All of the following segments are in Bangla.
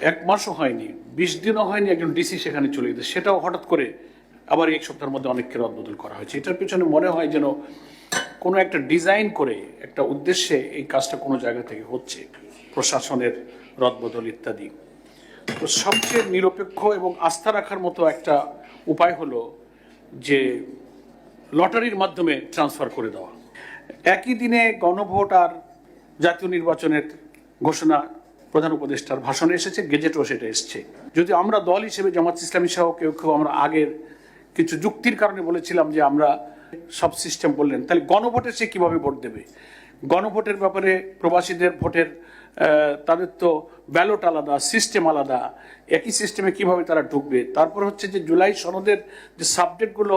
এক মাসও হয়নি, 20 দিনও হয়নি, একজন ডিসি সেখানে চলে গেছে। সেটাও হঠাৎ করে আবার এক সপ্তাহের মধ্যে অনেককে রদবদল করা হয়েছে। এটার পিছনে মনে হয় যেন কোনো একটা ডিজাইন করে একটা উদ্দেশ্যে এই কাজটা কোনো জায়গা থেকে হচ্ছে, প্রশাসনের রদবদল ইত্যাদি। তো সবচেয়ে নিরপেক্ষ এবং আস্থা রাখার মতো একটা উপায় হলো যে লটারির মাধ্যমে ট্রান্সফার করে দেওয়া। একই দিনে গণভোট আর জাতীয় নির্বাচনের ঘোষণা প্রধান উপদেষ্টার ভাষণে এসেছে, গেজেটও সেটা এসছে। যদি আমরা দল হিসেবে জামাত ইসলামী সহ কেউ আমরা আগের কিছু যুক্তির কারণে বলেছিলাম যে আমরা সব সিস্টেম বললেন, তাহলে গণভোটে সে কিভাবে ভোট দেবে? গণভোটের ব্যাপারে প্রবাসীদের ভোটের তাদের তো ব্যালট আলাদা, সিস্টেম আলাদা, একই সিস্টেমে কিভাবে তারা ঢুকবে? তারপর হচ্ছে যে জুলাই সনদের যে সাবজেক্টগুলো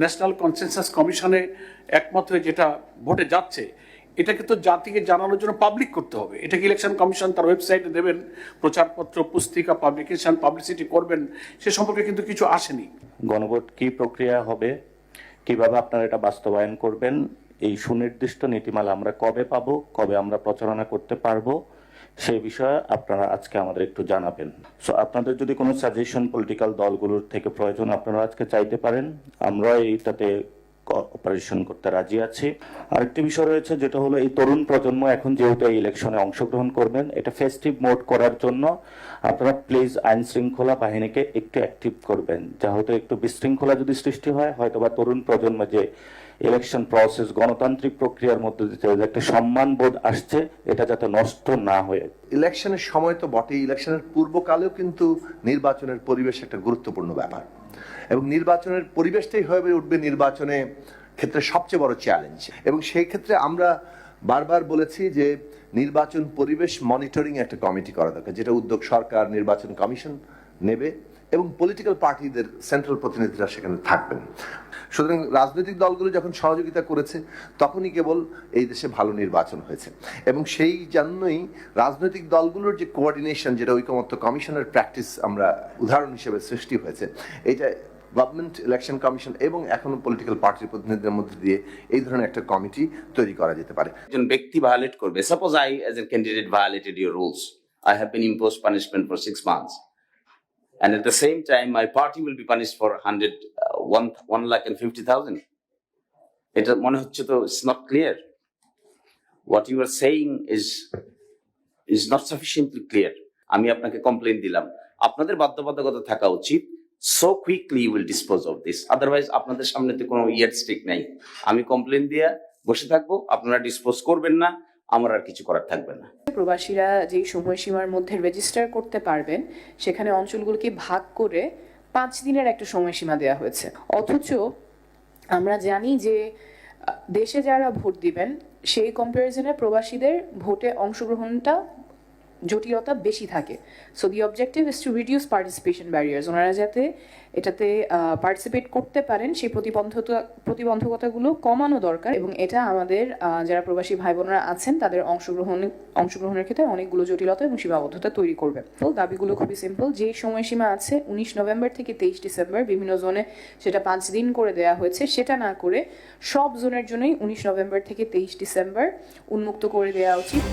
ন্যাশনাল কনসেনসাস কমিশনে একমত হয়ে যেটা ভোটে যাচ্ছে, এটাকে তো জাতিকে জানানোর জন্য পাবলিক করতে হবে। এটাকে ইলেকশন কমিশন তার ওয়েবসাইটে দেবেন, প্রচারপত্র, পুস্তিকা, পাবলিকেশন, পাবলিসিটি করবেন, সে সম্পর্কে কিন্তু কিছু আসেনি। গণভোট কি প্রক্রিয়া হবে, কিভাবে আপনারা এটা বাস্তবায়ন করবেন, এই সুনির্দিষ্ট নীতিমালা আমরা কবে পাবো, কবে আমরা প্রচারণা করতে পারবো, সেই বিষয়ে আপনারা আজকে আমাদের একটু জানাবেন। সো আপনাদের যদি কোনো সাজেশন পলিটিক্যাল দলগুলোর থেকে প্রয়োজন, আপনারা আজকে চাইতে পারেন, আমরা এইটাতে অপারেশন করতে রাজি আছি। আরেকটি বিষয় রয়েছে, যেটা হলো এই তরুণ প্রজন্ম এখন যেহেতু এই ইলেকশনে অংশগ্রহণ করবেন, এটা ফেস্টিভ মোড করার জন্য আপনারা প্লিজ আইন শৃঙ্খলা বাহিনীকে একটু অ্যাক্টিভ করবেন, যেহেতু একটু বিশৃঙ্খলা যদি সৃষ্টি হয়, হয়তো বা তরুণ প্রজন্ম যে ইলেকশন প্রসেস, গণতান্ত্রিক প্রক্রিয়ার মধ্যে যে একটা সম্মান বোধ আসছে, এটা যাতে নষ্ট না হয়ে। ইলেকশনের সময় তো বটে, ইলেকশনের পূর্বকালেও কিন্তু নির্বাচনের পরিবেশ একটা গুরুত্বপূর্ণ ব্যাপার, এবং নির্বাচনের পরিবেশটাই হয়ে উঠবে নির্বাচনে ক্ষেত্রে সবচেয়ে বড় চ্যালেঞ্জ। এবং সেই ক্ষেত্রে আমরা বারবার বলেছি যে নির্বাচন পরিবেশ মনিটরিং একটা কমিটি করা দরকার, যেটা উদ্যোগ সরকার, নির্বাচন কমিশন নেবে, এবং পলিটিক্যাল পার্টিদের সেন্ট্রাল প্রতিনিধিরা সেখানে থাকবেন। সুতরাং রাজনৈতিক দলগুলো যখন সহযোগিতা করেছে, তখনই কেবল এই দেশে ভালো নির্বাচন হয়েছে। এবং সেই জন্যই রাজনৈতিক দলগুলোর যে কোঅর্ডিনেশন, যেটা ঐকমত্য কমিশনের প্র্যাকটিস আমরা উদাহরণ হিসেবে সৃষ্টি হয়েছে, এটা গভর্নমেন্ট ইলেকশন কমিশন এবং এখনো পলিটিক্যাল পার্টির প্রতিনিধিদের মধ্যে দিয়ে এই ধরনের একটা কমিটি তৈরি করা যেতে পারে। একজন ব্যক্তি ভায়োলেট করবে, suppose I as a candidate violated your rules, I have been imposed punishment for 6 months, and at the same time my party will be punished for 1,50,000. এটা মনে হচ্ছে তো it's not clear. What you are saying is not sufficiently clear. আমি আপনাকে কমপ্লেইন দিলাম, আপনাদের বাধ্যবাধকতা থাকা উচিত so quickly you will dispose of this, otherwise আপনাদের সামনে তো কোনো ইয়ারস্টিক নাই। আমি কমপ্লেইন দিয়ে বসে থাকবো, আপনারা ডিসপোজ করবেন না, আমার আর কিছু করার থাকবে না। প্রবাসীরা যেই সময়সীমার মধ্যে রেজিস্টার করতে পারবেন, সেখানে অঞ্চলগুলোকে ভাগ করে 5 দিনের একটা সময়সীমা দেওয়া হয়েছে। অথচ আমরা জানি যে দেশে যারা ভোট দিবেন, সেই কম্পারিজনে প্রবাসীদের ভোটে অংশগ্রহণটা জটিলতা বেশি থাকে। So the objective is to reduce participation barriers. ওনারা যাতে এটাতে পার্টিসিপেট করতে পারেন, সেই প্রতিবন্ধকতাগুলো কমানো দরকার। এবং এটা আমাদের যারা প্রবাসী ভাই বোনরা আছেন, তাদের অংশগ্রহণের ক্ষেত্রে অনেকগুলো জটিলতা এবং সীমাবদ্ধতা তৈরি করবে। তো দাবিগুলো খুবই সিম্পল। যে সময়সীমা আছে 19 নভেম্বর থেকে 23 ডিসেম্বর, বিভিন্ন জোনে সেটা 5 দিন করে দেওয়া হয়েছে, সেটা না করে সব জোনের জন্যই 19 নভেম্বর থেকে 23 ডিসেম্বর উন্মুক্ত করে দেওয়া উচিত।